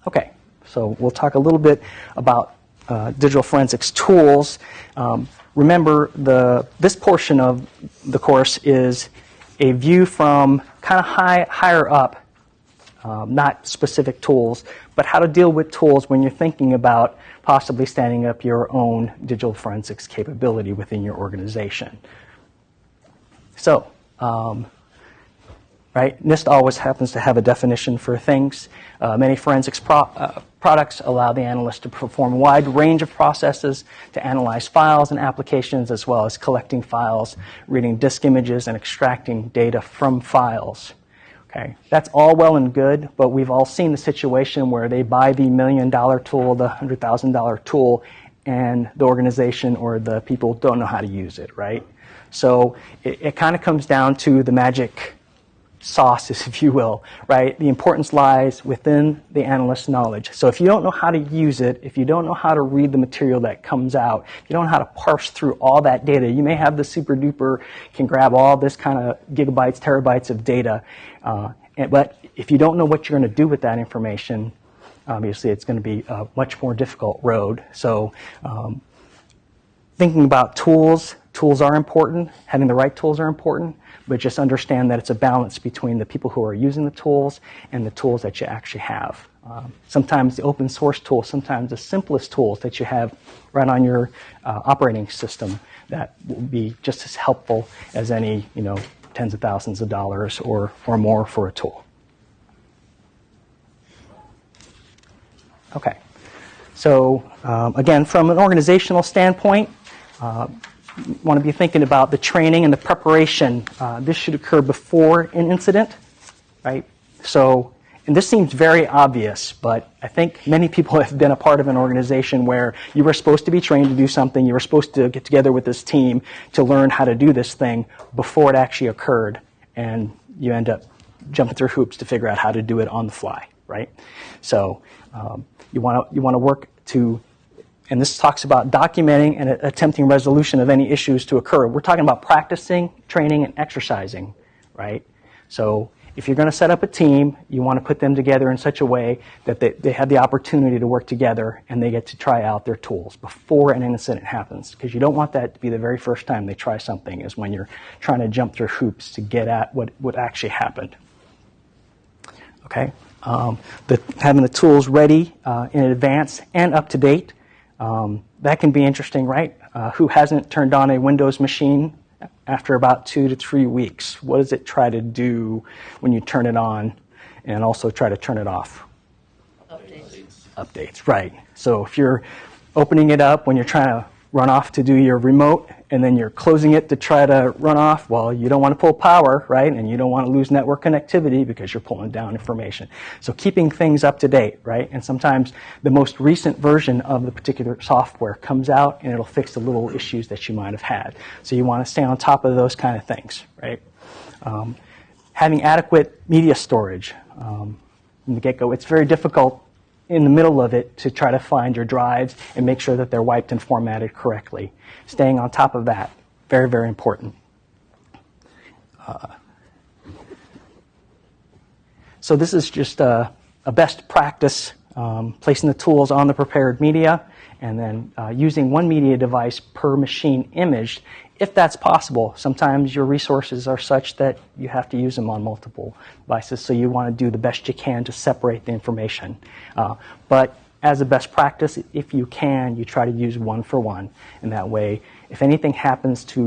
Okay, so we'll talk a little bit about digital forensics tools. Remember, this portion of the course is a view from kind of higher up, not specific tools, but how to deal with tools when you're thinking about possibly standing up your own digital forensics capability within your organization. So, right, NIST always happens to have a definition for things. Many forensics products allow the analyst to perform a wide range of processes to analyze files and applications, as well as collecting files, reading disk images, and extracting data from files. Okay, that's all well and good, but we've all seen the situation where they buy the $1 million tool, the $100,000 tool, and the organization or the people don't know how to use it, right? So it kind of comes down to the magic sauce, if you will, right? The importance lies within the analyst's knowledge. So if you don't know how to use it, if you don't know how to read the material that comes out, if you don't know how to parse through all that data, you may have the super duper, can grab all this kind of gigabytes, terabytes of data, but if you don't know what you're going to do with that information, obviously it's going to be a much more difficult road. So thinking about tools are important, having the right tools are important, but just understand that it's a balance between the people who are using the tools and the tools that you actually have. Sometimes the open source tools, sometimes the simplest tools that you have right on your operating system that will be just as helpful as any, tens of thousands of dollars or more for a tool. Okay, so again, from an organizational standpoint, you want to be thinking about the training and the preparation. This should occur before an incident, right? So, and this seems very obvious, but I think many people have been a part of an organization where you were supposed to be trained to do something, you were supposed to get together with this team to learn how to do this thing before it actually occurred, and you end up jumping through hoops to figure out how to do it on the fly, right? So you want to work to. And this talks about documenting and attempting resolution of any issues to occur. We're talking about practicing, training, and exercising, right? So if you're going to set up a team, you want to put them together in such a way that they have the opportunity to work together and they get to try out their tools before an incident happens. Because you don't want that to be the very first time they try something, is when you're trying to jump through hoops to get at what actually happened. Okay? Having the tools ready in advance and up to date. That can be interesting, right? Who hasn't turned on a Windows machine after about 2 to 3 weeks? What does it try to do when you turn it on and also try to turn it off? Updates, right. So if you're opening it up when you're trying to run off to do your remote and then you're closing it to try to run off, well, you don't want to pull power, right? And you don't want to lose network connectivity because you're pulling down information. So keeping things up to date, right? And sometimes the most recent version of the particular software comes out and it'll fix the little issues that you might have had. So you want to stay on top of those kind of things, right? Having adequate media storage. From the get-go, it's very difficult in the middle of it to try to find your drives and make sure that they're wiped and formatted correctly. Staying on top of that, very, very important. So this is just a best practice, placing the tools on the prepared media and then using one media device per machine imaged, if that's possible. Sometimes your resources are such that you have to use them on multiple devices, so you want to do the best you can to separate the information. But as a best practice, if you can, you try to use one for one, and that way, if anything happens to